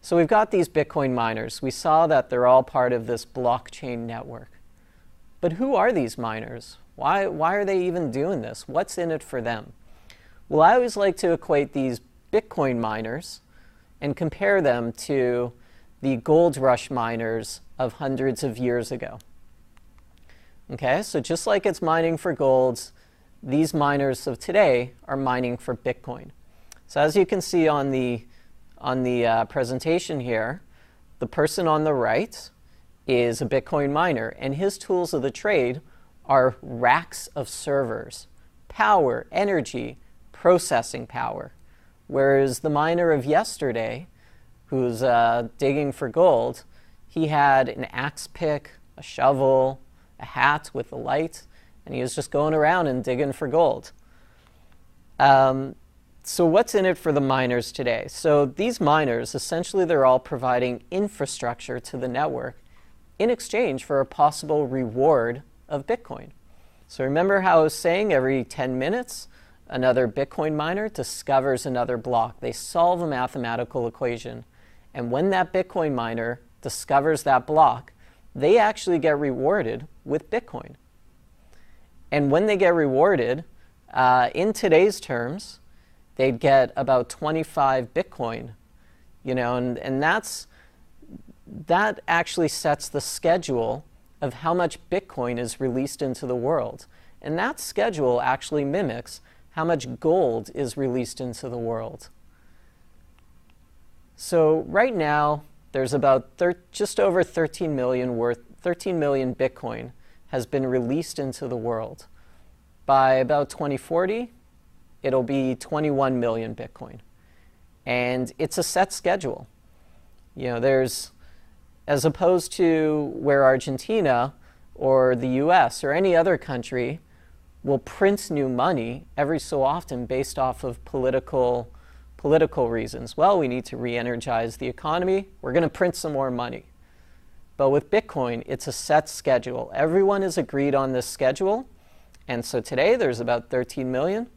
So we've got these Bitcoin miners. We saw that they're all part of this blockchain network. But who are these miners? Why are they even doing this? What's in it for them? Well, I always like to equate these Bitcoin miners and compare them to the gold rush miners of hundreds of years ago. Okay, so just like it's mining for gold, these miners of today are mining for Bitcoin. So as you can see on the presentation here, the person on the right is a Bitcoin miner, and his tools of the trade are racks of servers, power, energy, processing power. Whereas the miner of yesterday, who's digging for gold, he had an axe pick, a shovel, a hat with a light, and he was just going around and digging for gold. So what's in it for the miners today? So these miners, essentially they're all providing infrastructure to the network in exchange for a possible reward of Bitcoin. So remember how I was saying every 10 minutes, another Bitcoin miner discovers another block. They solve a mathematical equation. And when that Bitcoin miner discovers that block, they actually get rewarded with Bitcoin. And when they get rewarded, in today's terms, they'd get about 25 Bitcoin, and that actually sets the schedule of how much Bitcoin is released into the world. And that schedule actually mimics how much gold is released into the world. So right now, there's about just over 13 million Bitcoin has been released into the world. By about 2040, it'll be 21 million Bitcoin. And it's a set schedule. There's, as opposed to where Argentina or the US or any other country will print new money every so often based off of political reasons. Well, we need to re-energize the economy. We're going to print some more money. But with Bitcoin, it's a set schedule. Everyone has agreed on this schedule. And so today there's about 13 million.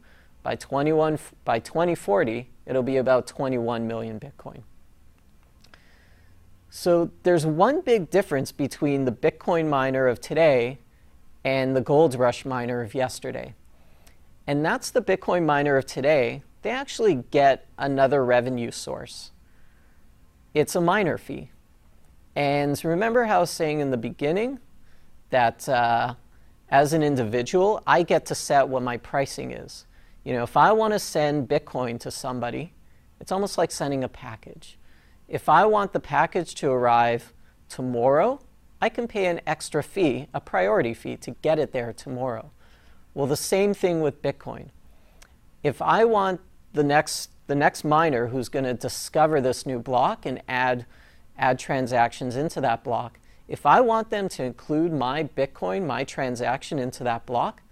By 2040, it'll be about 21 million Bitcoin. So there's one big difference between the Bitcoin miner of today and the gold rush miner of yesterday. And that's the Bitcoin miner of today, they actually get another revenue source. It's a miner fee. And remember how I was saying in the beginning that as an individual, I get to set what my pricing is. If I want to send Bitcoin to somebody, it's almost like sending a package. If I want the package to arrive tomorrow, I can pay an extra fee, a priority fee, to get it there tomorrow. Well, the same thing with Bitcoin. If I want the next miner who's going to discover this new block and add transactions into that block, if I want them to include my Bitcoin, my transaction into that block,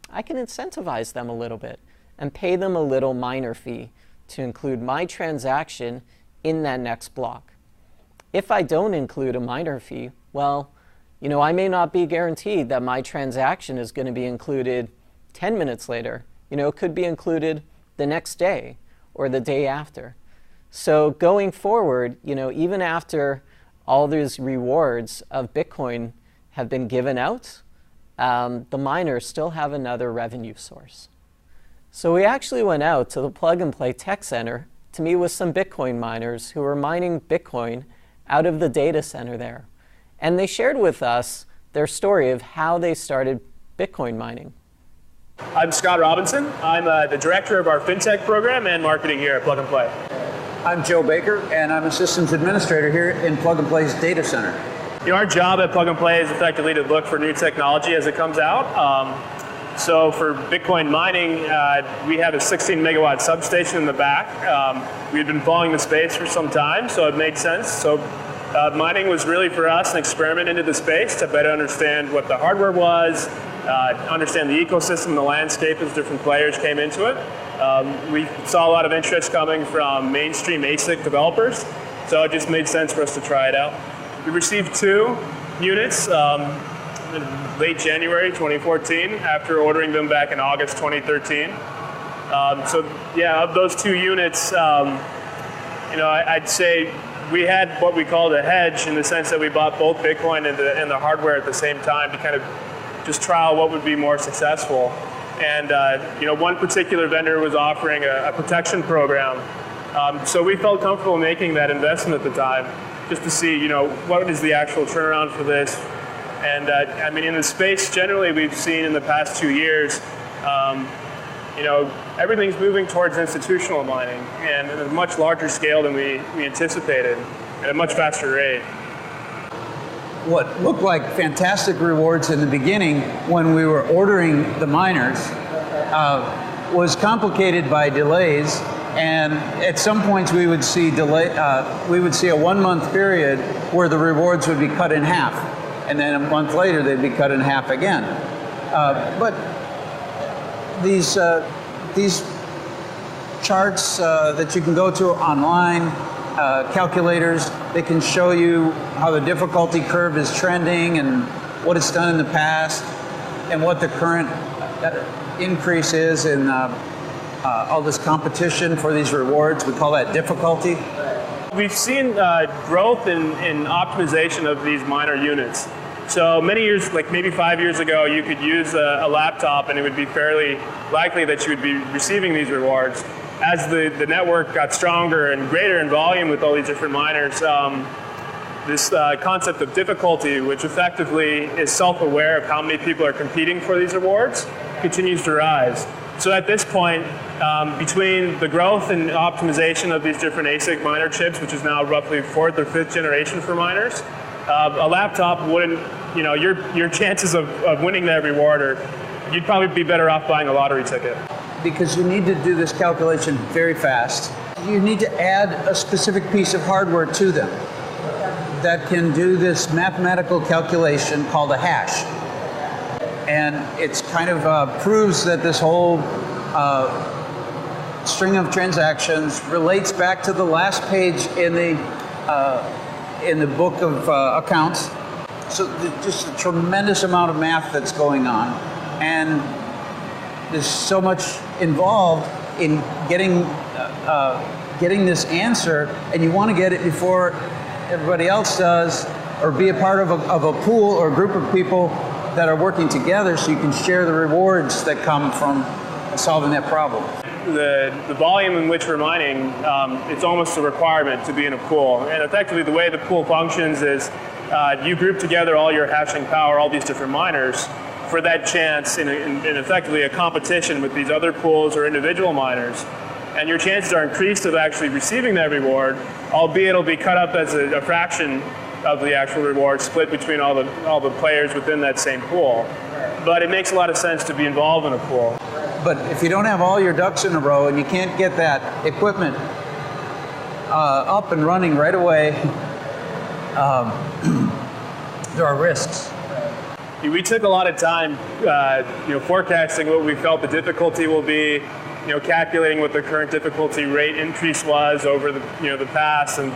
I can incentivize them a little bit and pay them a little miner fee to include my transaction in that next block. If I don't include a miner fee, well, I may not be guaranteed that my transaction is going to be included 10 minutes later. It could be included the next day or the day after. So going forward, even after all these rewards of Bitcoin have been given out, the miners still have another revenue source. So we actually went out to the Plug and Play Tech Center to meet with some Bitcoin miners who were mining Bitcoin out of the data center there. And they shared with us their story of how they started Bitcoin mining. I'm Scott Robinson. I'm the director of our FinTech program and marketing here at Plug and Play. I'm Joe Baker, and I'm a systems administrator here in Plug and Play's data center. Our job at Plug and Play is effectively to look for new technology as it comes out. So for Bitcoin mining, we have a 16 megawatt substation in the back. We've been following the space for some time, so it made sense. So mining was really for us an experiment into the space to better understand what the hardware was, understand the ecosystem, the landscape as different players came into it. We saw a lot of interest coming from mainstream ASIC developers, so it just made sense for us to try it out. We received 2 units in late January 2014 after ordering them back in August 2013. So yeah, of those 2 units, I'd say we had what we called a hedge in the sense that we bought both Bitcoin and the hardware at the same time to kind of just trial what would be more successful. And one particular vendor was offering a protection program. So we felt comfortable making that investment at the time just to see, what is the actual turnaround for this. And in the space generally we've seen in the past 2 years, everything's moving towards institutional mining and at a much larger scale than we anticipated at a much faster rate. What looked like fantastic rewards in the beginning when we were ordering the miners was complicated by delays, and at some points we would see a 1 month period where the rewards would be cut in half, and then a month later they'd be cut in half again. But these charts that you can go to online, calculators, they can show you how the difficulty curve is trending and what it's done in the past and what the current increase is in all this competition for these rewards. We call that difficulty. We've seen growth in optimization of these miner units. So many years, like maybe 5 years ago, you could use a laptop and it would be fairly likely that you would be receiving these rewards. As the network got stronger and greater in volume with all these different miners, this concept of difficulty, which effectively is self-aware of how many people are competing for these rewards, continues to rise. So at this point, between the growth and optimization of these different ASIC miner chips, which is now roughly 4th or 5th generation for miners, a laptop wouldn't, your chances of winning that reward you'd probably be better off buying a lottery ticket. Because you need to do this calculation very fast. You need to add a specific piece of hardware to them that can do this mathematical calculation called a hash. And it's kind of proves that this whole string of transactions relates back to the last page in the book of accounts. So there's just a tremendous amount of math that's going on. And there's so much involved in getting this answer, and you want to get it before everybody else does, or be a part of a pool or a group of people that are working together so you can share the rewards that come from solving that problem. The volume in which we're mining, it's almost a requirement to be in a pool. And effectively the way the pool functions is you group together all your hashing power, all these different miners, for that chance in effectively a competition with these other pools or individual miners. And your chances are increased of actually receiving that reward, albeit it'll be cut up as a fraction of the actual reward split between all the players within that same pool. But it makes a lot of sense to be involved in a pool. But if you don't have all your ducks in a row and you can't get that equipment up and running right away, there are risks. We took a lot of time, forecasting what we felt the difficulty will be, calculating what the current difficulty rate increase was over the past, and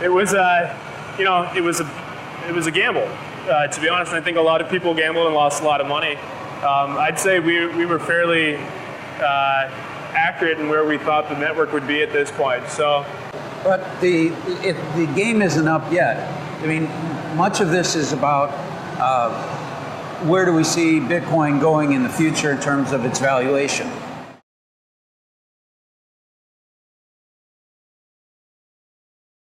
it was it was a gamble. To be honest, I think a lot of people gambled and lost a lot of money. I'd say we were fairly accurate in where we thought the network would be at this point. So, but the game isn't up yet. I mean, much of this is about where do we see Bitcoin going in the future in terms of its valuation.